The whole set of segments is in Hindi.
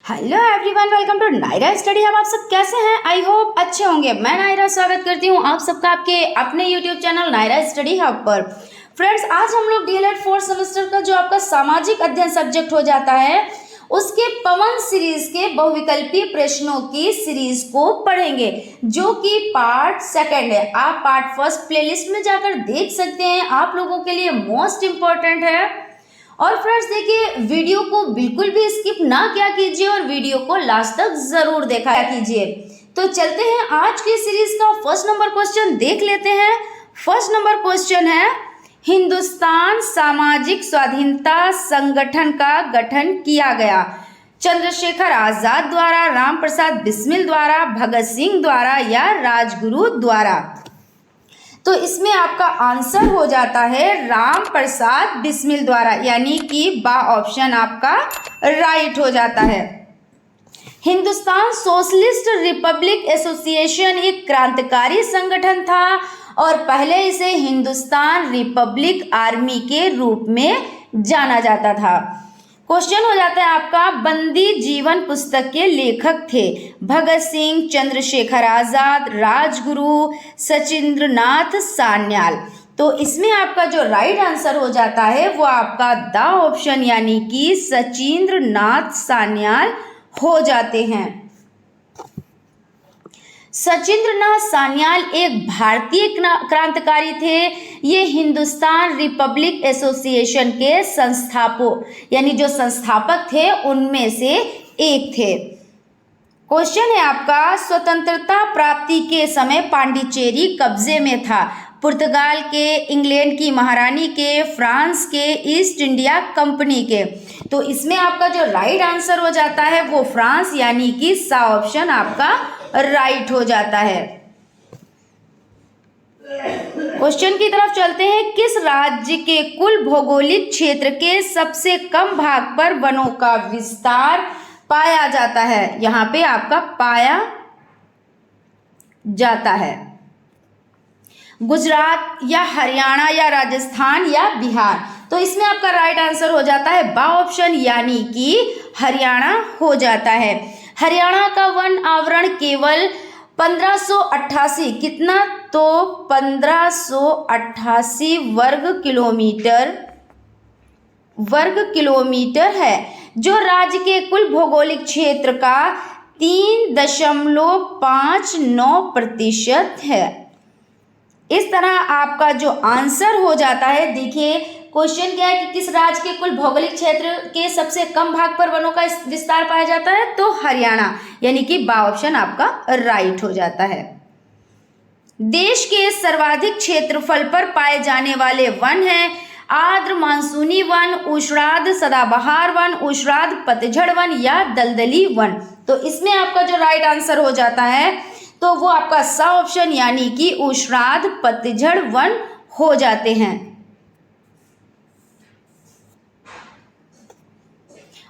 Hello everyone, welcome to Naira study. अब आप सब कैसे हैं? आई होप अच्छे होंगे। मैं नायरा स्वागत करती हूं आप सबका आपके अपने YouTube channel Naira study hub पर। फ्रेंड्स, आज हम लोग डीएलएड 4th सेमेस्टर का जो आपका सामाजिक अध्ययन सब्जेक्ट हो जाता है उसके पवन सीरीज के बहुविकल्पीय प्रश्नों की सीरीज को पढ़ेंगे, जो कि पार्ट 2 है। आप पार्ट 1 प्लेलिस्ट में जाकर देख सकते हैं, आप लोगों के लिए मोस्ट इम्पोर्टेंट है। और फ्रेंड्स देखिए, वीडियो को बिल्कुल भी स्किप ना किया कीजिए और वीडियो को लास्ट तक जरूर देखा कीजिए। तो चलते हैं आज की सीरीज का फर्स्ट नंबर क्वेश्चन देख लेते हैं। फर्स्ट नंबर क्वेश्चन है, हिंदुस्तान सामाजिक स्वाधीनता संगठन का गठन किया गया चंद्रशेखर आजाद द्वारा, राम प्रसाद बिस्मिल द्वारा, भगत सिंह द्वारा या राजगुरु द्वारा। तो इसमें आपका आंसर हो जाता है राम प्रसाद बिस्मिल द्वारा, यानी कि बा ऑप्शन आपका राइट हो जाता है। हिंदुस्तान सोशलिस्ट रिपब्लिक एसोसिएशन एक क्रांतिकारी संगठन था और पहले इसे हिंदुस्तान रिपब्लिक आर्मी के रूप में जाना जाता था। क्वेश्चन हो जाता है आपका, बंदी जीवन पुस्तक के लेखक थे भगत सिंह, चंद्रशेखर आजाद, राजगुरु, सचिंद्रनाथ सान्याल। तो इसमें आपका जो राइट आंसर हो जाता है वो आपका द ऑप्शन यानी कि सचिंद्रनाथ सान्याल हो जाते हैं। सचिंद्रनाथ सान्याल एक भारतीय क्रांतिकारी थे। ये हिंदुस्तान रिपब्लिक एसोसिएशन के संस्थापक यानी जो संस्थापक थे उनमें से एक थे। क्वेश्चन है आपका, स्वतंत्रता प्राप्ति के समय पांडिचेरी कब्जे में था पुर्तगाल के, इंग्लैंड की महारानी के, फ्रांस के, ईस्ट इंडिया कंपनी के। तो इसमें आपका जो राइट आंसर हो जाता है वो फ्रांस यानी कि सा ऑप्शन आपका राइट हो जाता है। क्वेश्चन की तरफ चलते हैं, किस राज्य के कुल भौगोलिक क्षेत्र के सबसे कम भाग पर वनों का विस्तार पाया जाता है? यहां पे आपका पाया जाता है गुजरात या हरियाणा या राजस्थान या बिहार। तो इसमें आपका राइट आंसर हो जाता है बा ऑप्शन यानी कि हरियाणा हो जाता है। हरियाणा का वन आवरण केवल 1588 कितना, तो 1588 वर्ग किलोमीटर है, जो राज्य के कुल भौगोलिक क्षेत्र का 3.59% है। इस तरह आपका जो आंसर हो जाता है, देखिए क्वेश्चन क्या है कि किस राज्य के कुल भौगोलिक क्षेत्र के सबसे कम भाग पर वनों का विस्तार पाया जाता है, तो हरियाणा यानी कि बा ऑप्शन आपका राइट हो जाता है। देश के सर्वाधिक क्षेत्रफल पर पाए जाने वाले वन हैं आर्द्र मानसूनी वन, ऊष्णार्ध सदाबहार वन, ऊष्णार्ध पतझड़ वन या दलदली वन। तो इसमें आपका जो राइट आंसर हो जाता है तो वो आपका सा ऑप्शन यानी कि ऊष्णार्ध पतझड़ वन हो जाते हैं।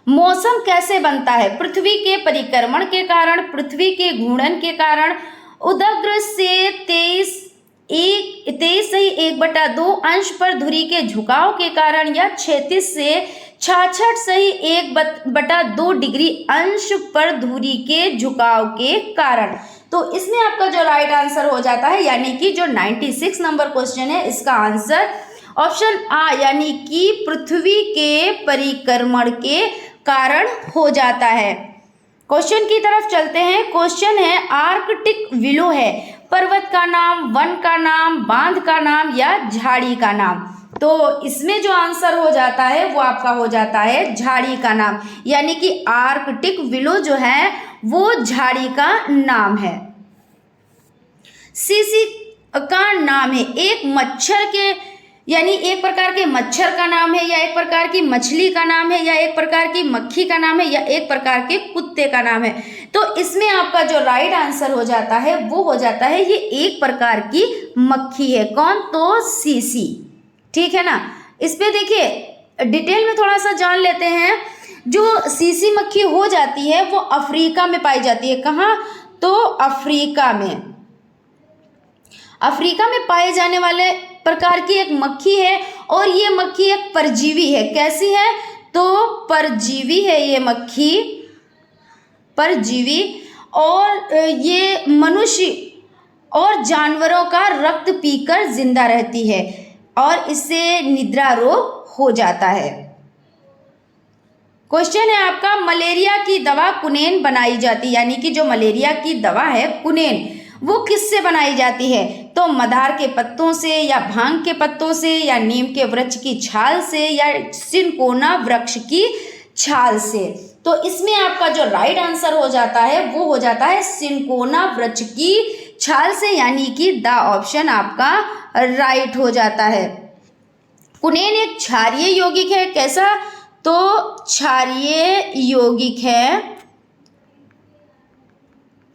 मौसम कैसे बनता है? पृथ्वी के परिक्रमण के कारण, पृथ्वी के घूर्णन के कारण, उदग्र से 23.1/2 अंश पर धुरी के झुकाव के कारण या क्षैतिज से 66.1/2 डिग्री अंश पर धुरी के झुकाव के कारण। तो इसमें आपका जो राइट आंसर हो जाता है यानी कि जो 96 नंबर क्वेश्चन है इसका आंसर ऑप्शन आ यानी कि पृथ्वी के परिक्रमण के कारण हो जाता है। क्वेश्चन की तरफ चलते हैं। क्वेश्चन है, आर्कटिक विलो है पर्वत का नाम, वन का नाम, बांध का नाम या झाड़ी का नाम। तो इसमें जो आंसर हो जाता है वो आपका हो जाता है झाड़ी का नाम, यानी कि आर्कटिक विलो जो है वो झाड़ी का नाम है। सीसी का नाम है एक मच्छर के यानी एक प्रकार के मच्छर का नाम है, या एक प्रकार की मछली का नाम है, या एक प्रकार की मक्खी का नाम है, या एक प्रकार के कुत्ते का नाम है। तो इसमें आपका जो राइट आंसर हो जाता है वो हो जाता है ये एक प्रकार की मक्खी है। कौन? तो सीसी। ठीक है ना। इस पे देखिए डिटेल में थोड़ा सा जान लेते हैं। जो सीसी मक्खी हो जाती है वो अफ्रीका में पाई जाती है। कहाँ? तो अफ्रीका में पाए जाने वाले प्रकार की एक मक्खी है और ये मक्खी एक परजीवी है। कैसी है? तो परजीवी है ये मक्खी। परजीवी और ये मनुष्य और जानवरों का रक्त पीकर जिंदा रहती है और इससे निद्रा रोग हो जाता है। क्वेश्चन है आपका, मलेरिया की दवा कुनेन बनाई जाती, यानी कि जो मलेरिया की दवा है कुनेन, वो किससे बनाई जाती है? तो मदार के पत्तों से या भांग के पत्तों से या नीम के वृक्ष की छाल से या सिनकोना वृक्ष की छाल से। तो इसमें आपका जो राइट आंसर हो जाता है वो हो जाता है सिनकोना वृक्ष की छाल से, यानी कि द ऑप्शन आपका राइट हो जाता है। कुनेन एक क्षारीय यौगिक है। कैसा? तो क्षारीय यौगिक है।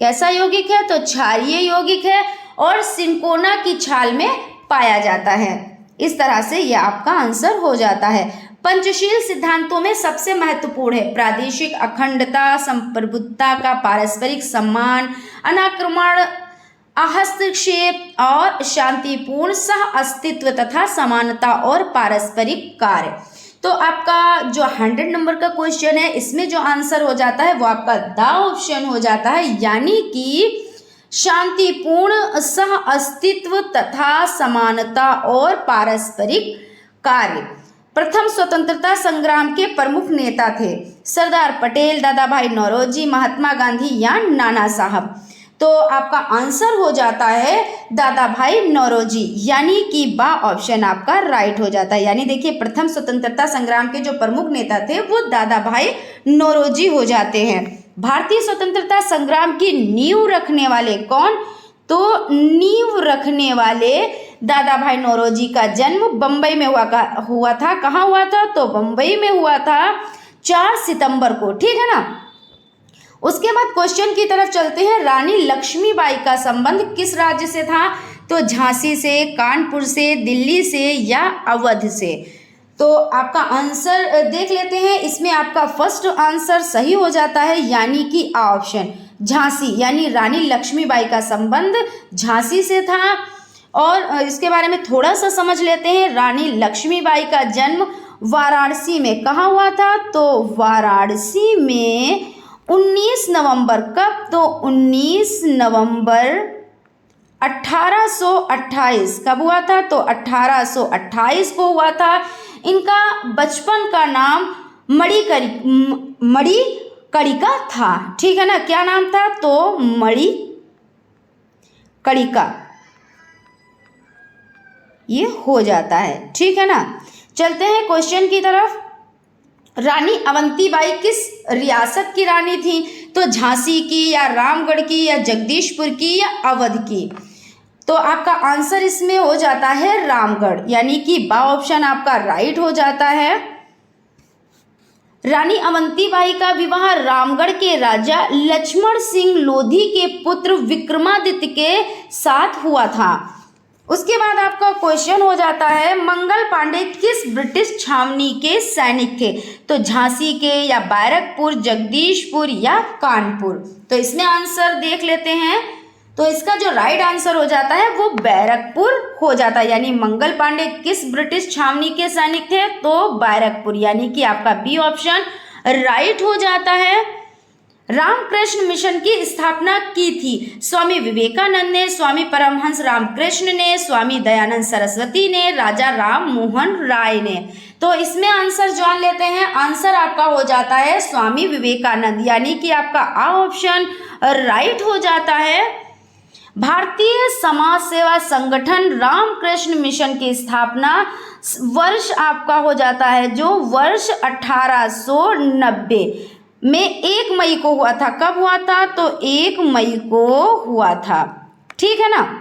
कैसा यौगिक है? तो क्षारीय यौगिक है और सिनकोना की छाल में पाया जाता है। इस तरह से यह आपका आंसर हो जाता है। पंचशील सिद्धांतों में सबसे महत्वपूर्ण है प्रादेशिक अखंडता, संप्रभुता का पारस्परिक सम्मान, अनाक्रमण, हस्तक्षेप और शांतिपूर्ण सह अस्तित्व तथा समानता और पारस्परिक कार्य। तो आपका जो 100 नंबर का क्वेश्चन है इसमें जो आंसर हो जाता है वो आपका द ऑप्शन हो जाता है, यानी कि शांतिपूर्ण सह अस्तित्व तथा समानता और पारस्परिक कार्य। प्रथम स्वतंत्रता संग्राम के प्रमुख नेता थे सरदार पटेल, दादा भाई नौरोजी, महात्मा गांधी या नाना साहब। तो आपका आंसर हो जाता है दादा भाई नौरोजी, यानी कि बा ऑप्शन आपका राइट हो जाता है। यानी देखिए प्रथम स्वतंत्रता संग्राम के जो प्रमुख नेता थे वो दादा भाई नौरोजी हो जाते हैं। भारतीय स्वतंत्रता संग्राम की नींव रखने वाले कौन? तो नींव रखने वाले दादा भाई नौरोजी का जन्म बम्बई में हुआ था। कहाँ हुआ था? तो बम्बई में हुआ था 4 सितंबर को, ठीक है ना। उसके बाद क्वेश्चन की तरफ चलते हैं। रानी लक्ष्मीबाई का संबंध किस राज्य से था? तो झांसी से, कानपुर से, दिल्ली से या अवध से। तो आपका आंसर देख लेते हैं। इसमें आपका फर्स्ट आंसर सही हो जाता है, यानी कि ऑप्शन झांसी, यानी रानी लक्ष्मीबाई का संबंध झांसी से था। और इसके बारे में थोड़ा सा समझ लेते हैं। रानी लक्ष्मीबाई का जन्म वाराणसी में कहाँ हुआ था? तो वाराणसी में 19 नवंबर, कब? तो 19 नवंबर 1828। कब हुआ था? तो 1828 को हुआ था। इनका बचपन का नाम मणिकर्णिका था, ठीक है ना। क्या नाम था? तो मणिकर्णिका ये हो जाता है, ठीक है ना। चलते हैं क्वेश्चन की तरफ। रानी अवंतीबाई किस रियासत की रानी थी? तो झांसी की या रामगढ़ की या जगदीशपुर की या अवध की। तो आपका आंसर इसमें हो जाता है रामगढ़, यानी कि बा ऑप्शन आपका राइट हो जाता है। रानी अवंतीबाई का विवाह रामगढ़ के राजा लक्ष्मण सिंह लोधी के पुत्र विक्रमादित्य के साथ हुआ था। उसके बाद आपका क्वेश्चन हो जाता है, मंगल पांडे किस ब्रिटिश छावनी के सैनिक थे? तो झांसी के या बैरकपुर, जगदीशपुर या कानपुर। तो इसमें आंसर देख लेते हैं। तो इसका जो राइट आंसर हो जाता है वो बैरकपुर हो जाता है, यानी मंगल पांडे किस ब्रिटिश छावनी के सैनिक थे? तो बैरकपुर, यानी कि आपका बी ऑप्शन राइट हो जाता है। रामकृष्ण मिशन की स्थापना की थी स्वामी विवेकानंद ने, स्वामी परमहंस रामकृष्ण ने, स्वामी दयानंद सरस्वती ने, राजा राम मोहन राय ने। तो इसमें आंसर जान लेते हैं। आंसर आपका हो जाता है स्वामी विवेकानंद, यानी कि आपका आ ऑप्शन राइट हो जाता है। भारतीय समाज सेवा संगठन रामकृष्ण मिशन की स्थापना वर्ष आपका हो जाता है जो वर्ष 1890 में 1 मई को हुआ था। कब हुआ था? तो 1 मई को हुआ था, ठीक है ना।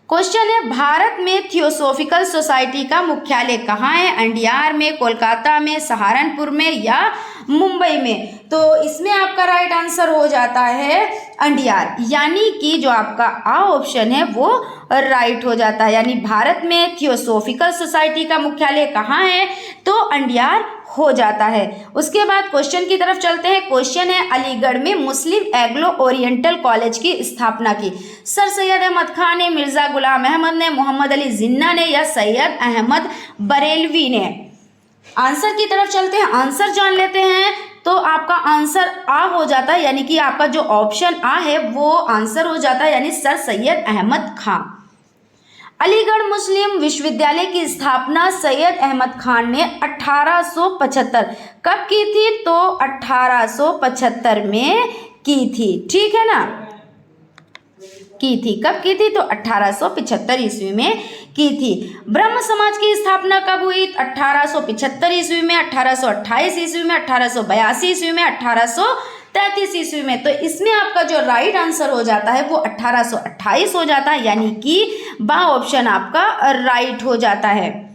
क्वेश्चन है, भारत में थियोसोफिकल सोसाइटी का मुख्यालय कहाँ है? अंडियार में, कोलकाता में, सहारनपुर में या मुंबई में। तो इसमें आपका राइट आंसर हो जाता है अंडियार, यानी कि जो आपका आ ऑप्शन है वो राइट हो जाता है। यानी भारत में थियोसोफिकल सोसाइटी का मुख्यालय कहाँ है? तो अंडियार हो जाता है। उसके बाद क्वेश्चन की तरफ चलते हैं। क्वेश्चन है, अलीगढ़ में मुस्लिम एग्लो ओरिएंटल कॉलेज की स्थापना की सर सैयद अहमद खान ने, मिर्जा गुलाम अहमद ने, मोहम्मद अली जिन्ना ने या सैयद अहमद बरेलवी ने। आंसर की तरफ चलते हैं, आंसर जान लेते हैं। तो आपका आंसर आ हो जाता है, यानी कि आपका जो ऑप्शन आ है वो आंसर हो जाता है, यानी सर सैयद अहमद खां। अलीगढ़ मुस्लिम विश्वविद्यालय की स्थापना सैयद अहमद खान ने 1875 कब की थी? तो 1875 में की थी, ठीक है ना, की थी। कब की थी? तो 1875 ईस्वी में की थी। ब्रह्म समाज की स्थापना कब हुई? 1875 ईस्वी में, 1828 ईस्वी में, 1882 ईस्वी में, 1833 ईस्वी में। तो इसमें आपका जो राइट आंसर हो जाता है वो 1828 हो जाता है, यानी कि बा ऑप्शन आपका राइट हो जाता है।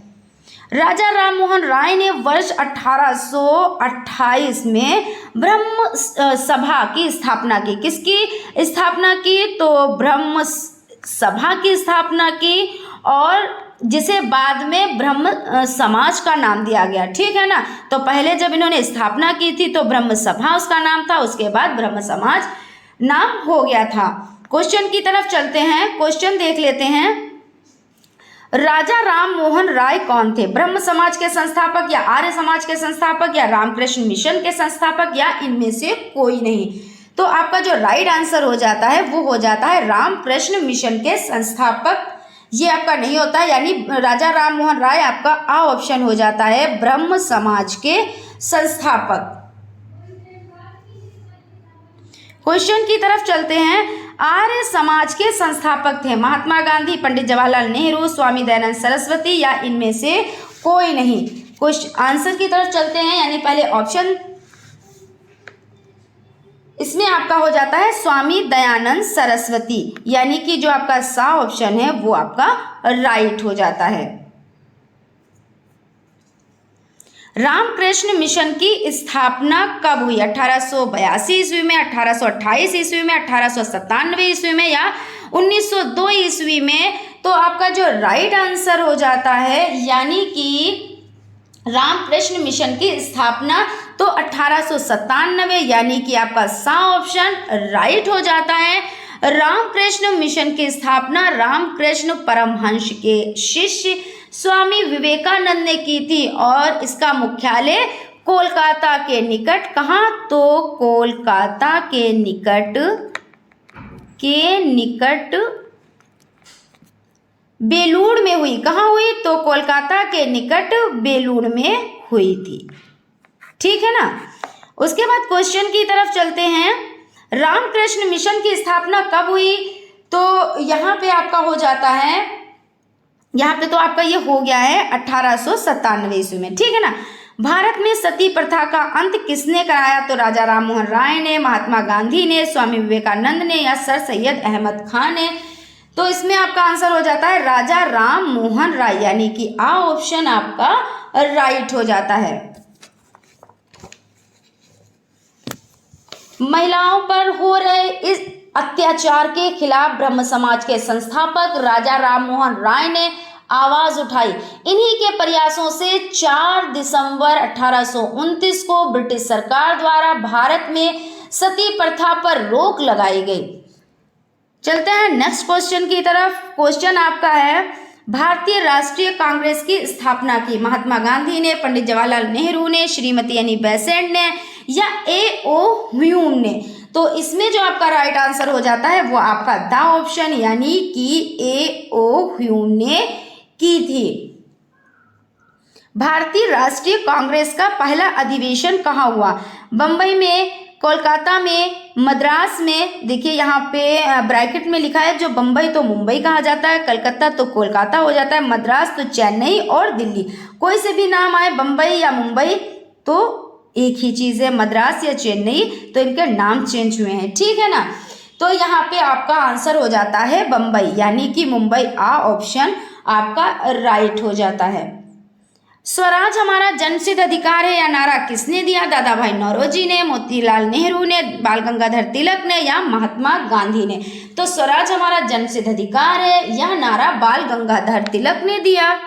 राजा राम मोहन राय ने वर्ष 1828 में ब्रह्म सभा की स्थापना की। किसकी स्थापना की? तो ब्रह्म सभा की स्थापना की, और जिसे बाद में ब्रह्म समाज का नाम दिया गया, ठीक है ना। तो पहले जब इन्होंने स्थापना की थी तो ब्रह्म सभा उसका नाम था, उसके बाद ब्रह्म समाज नाम हो गया था। क्वेश्चन की तरफ चलते हैं, क्वेश्चन देख लेते हैं। राजा राम मोहन राय कौन थे? ब्रह्म समाज के संस्थापक, या आर्य समाज के संस्थापक, या रामकृष्ण मिशन के संस्थापक, या इनमें से कोई नहीं? तो आपका जो राइट आंसर हो जाता है वो हो जाता है रामकृष्ण मिशन के संस्थापक। ये आपका नहीं होता, यानी राजा राम मोहन राय आपका आ ऑप्शन हो जाता है, ब्रह्म समाज के संस्थापक। क्वेश्चन की तरफ चलते हैं। आर्य समाज के संस्थापक थे महात्मा गांधी, पंडित जवाहरलाल नेहरू, स्वामी दयानंद सरस्वती, या इनमें से कोई नहीं? क्वेश्चन आंसर की तरफ चलते हैं, यानी पहले ऑप्शन इसमें आपका हो जाता है स्वामी दयानंद सरस्वती, यानी कि जो आपका सा ऑप्शन है वो आपका राइट हो जाता है। रामकृष्ण मिशन की स्थापना कब हुई? 1882 ईस्वी में, 1828 ईस्वी में, 1897 ईस्वी में, या 1902 ईस्वी में? तो आपका जो राइट आंसर हो जाता है, यानी कि रामकृष्ण मिशन की स्थापना तो 1897, यानी कि आपका सा ऑप्शन राइट हो जाता है। रामकृष्ण मिशन की स्थापना रामकृष्ण परमहंस के शिष्य स्वामी विवेकानंद ने की थी, और इसका मुख्यालय कोलकाता के निकट, कहाँ? तो कोलकाता के निकट बेलूड़ में हुई। कहाँ हुई? तो कोलकाता के निकट बेलूड़ में हुई थी, ठीक है ना। उसके बाद क्वेश्चन की तरफ चलते हैं। रामकृष्ण मिशन की स्थापना कब हुई? तो यहाँ पे आपका हो जाता है, यहाँ पे तो आपका ये हो गया है 1897 ईस्वी में, ठीक है ना। भारत में सती प्रथा का अंत किसने कराया? तो राजा राम मोहन राय ने, महात्मा गांधी ने, स्वामी विवेकानंद ने, या सर सैयद अहमद खान ने? तो इसमें आपका आंसर हो जाता है राजा राम मोहन राय, यानी कि आ ऑप्शन आपका राइट हो जाता है। महिलाओं पर हो रहे इस अत्याचार के खिलाफ ब्रह्म समाज के संस्थापक राजा राम मोहन राय ने आवाज उठाई। इन्हीं के प्रयासों से 4 दिसंबर 1829 को ब्रिटिश सरकार द्वारा भारत में सती प्रथा पर रोक लगाई गई। चलते हैं नेक्स्ट क्वेश्चन की तरफ। क्वेश्चन आपका है, भारतीय राष्ट्रीय कांग्रेस की स्थापना की महात्मा गांधी ने, पंडित जवाहरलाल नेहरू ने, श्रीमती एनी बेसेंट ने, या ए.ओ. ह्यूम ने? तो इसमें जो आपका राइट आंसर हो जाता है वो आपका द ऑप्शन, यानी कि ए.ओ. ह्यूम ने की थी। भारतीय राष्ट्रीय कांग्रेस का पहला अधिवेशन कहाँ हुआ? बंबई में, कोलकाता में, मद्रास में? देखिए यहाँ पे ब्रैकेट में लिखा है, जो बंबई तो मुंबई कहा जाता है, कलकत्ता तो कोलकाता हो जाता है, मद्रास तो चेन्नई और दिल्ली। कोई से भी नाम आए, बंबई या मुंबई, तो एक ही चीज़ है, मद्रास या चेन्नई, तो इनके नाम चेंज हुए हैं, ठीक है ना। तो यहाँ पे आपका आंसर हो जाता है बंबई, यानी कि मुंबई आ ऑप्शन आपका राइट हो जाता है। स्वराज हमारा जन्मसिद्ध अधिकार है, या नारा किसने दिया? दादा भाई नौरोजी ने, मोतीलाल नेहरू ने, बाल गंगाधर तिलक ने, या महात्मा गांधी ने? तो स्वराज हमारा जन्मसिद्ध अधिकार है, यह नारा बाल गंगाधर तिलक ने दिया।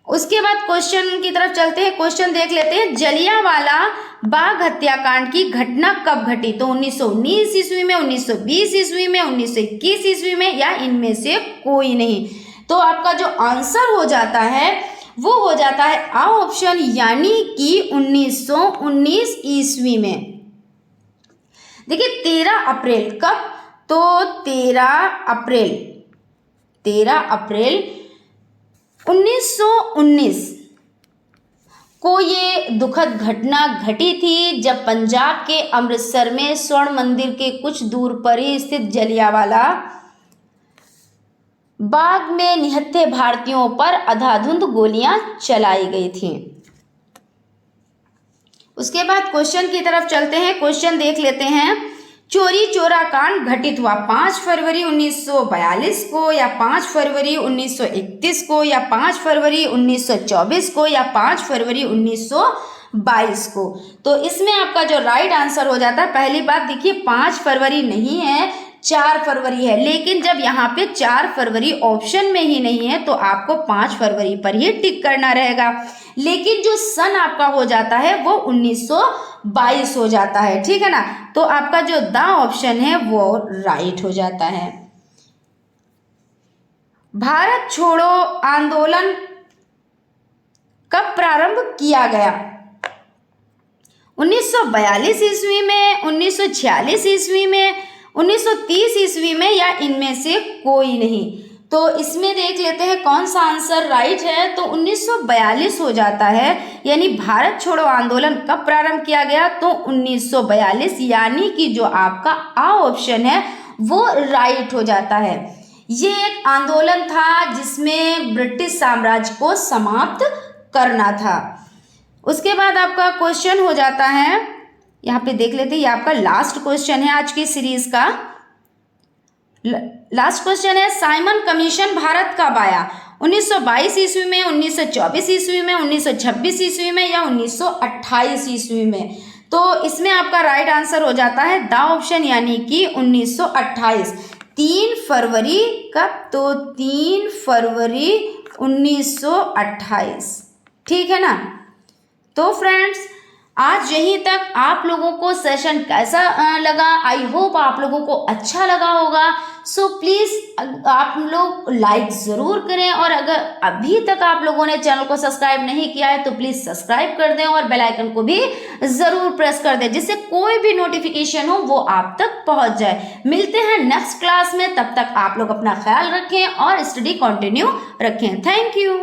उसके बाद क्वेश्चन की तरफ चलते हैं, क्वेश्चन देख लेते हैं। जलियांवाला बाग हत्याकांड की घटना कब घटी? तो 1919 ईस्वी में, 1920 ईस्वी में, 1921 ईस्वी में, या इनमें से कोई नहीं? तो आपका जो आंसर हो जाता है वो हो जाता है आ ऑप्शन, यानी कि 1919 ईस्वी में। देखिए 13 अप्रैल कब, तो 13 अप्रैल 1919 को ये दुखद घटना घटी थी, जब पंजाब के अमृतसर में स्वर्ण मंदिर के कुछ दूर पर ही स्थित जलियांवाला बाग में निहत्थे भारतीयों पर अंधाधुंध गोलियां चलाई गई थी। उसके बाद क्वेश्चन की तरफ चलते हैं। क्वेश्चन देख लेते हैं। चोरी चोरा कांड घटित हुआ 5 फरवरी 1942 को, या 5 फरवरी 1931 को, या 5 फरवरी 1924 को, या 5 फरवरी 1922 को। तो इसमें आपका जो राइट आंसर हो जाता है, पहली बात देखिए 5 फरवरी नहीं है, 4 फरवरी है, लेकिन जब यहाँ पे 4 फरवरी ऑप्शन में ही नहीं है तो आपको 5 फरवरी पर ही टिक करना रहेगा। लेकिन जो सन आपका हो जाता है वो 1922 हो जाता है, ठीक है ना। तो आपका जो द ऑप्शन है वो राइट हो जाता है। भारत छोड़ो आंदोलन कब प्रारंभ किया गया? 1942 ईस्वी में, 1946 ईस्वी में, 1930 ईस्वी में, या इनमें से कोई नहीं। तो इसमें देख लेते हैं कौन सा आंसर राइट है। तो 1942 हो जाता है, यानी भारत छोड़ो आंदोलन कब प्रारंभ किया गया? तो 1942, यानी कि जो आपका आ ऑप्शन है वो राइट हो जाता है। ये एक आंदोलन था जिसमें ब्रिटिश साम्राज्य को समाप्त करना था। उसके बाद आपका क्वेश्चन हो जाता है, यहाँ पे देख लेते हैं, ये आपका लास्ट क्वेश्चन है आज की सीरीज का। लास्ट क्वेश्चन है, साइमन कमीशन भारत कब आया? 1922 ईस्वी में, 1924 ईस्वी में, 1926 ईस्वी में, या 1928 ईस्वी में? तो इसमें आपका राइट आंसर हो जाता है द ऑप्शन, यानी कि 1928। 3 फरवरी कब? तो 3 फरवरी 1928, ठीक है ना। तो फ्रेंड्स आज यहीं तक। आप लोगों को सेशन कैसा लगा? आई होप आप लोगों को अच्छा लगा होगा। सो प्लीज़ आप लोग लाइक ज़रूर करें, और अगर अभी तक आप लोगों ने चैनल को सब्सक्राइब नहीं किया है तो प्लीज़ सब्सक्राइब कर दें, और बेल आइकन को भी ज़रूर प्रेस कर दें, जिससे कोई भी नोटिफिकेशन हो वो आप तक पहुंच जाए। मिलते हैं नेक्स्ट क्लास में, तब तक आप लोग अपना ख्याल रखें और स्टडी कंटिन्यू रखें। Thank you.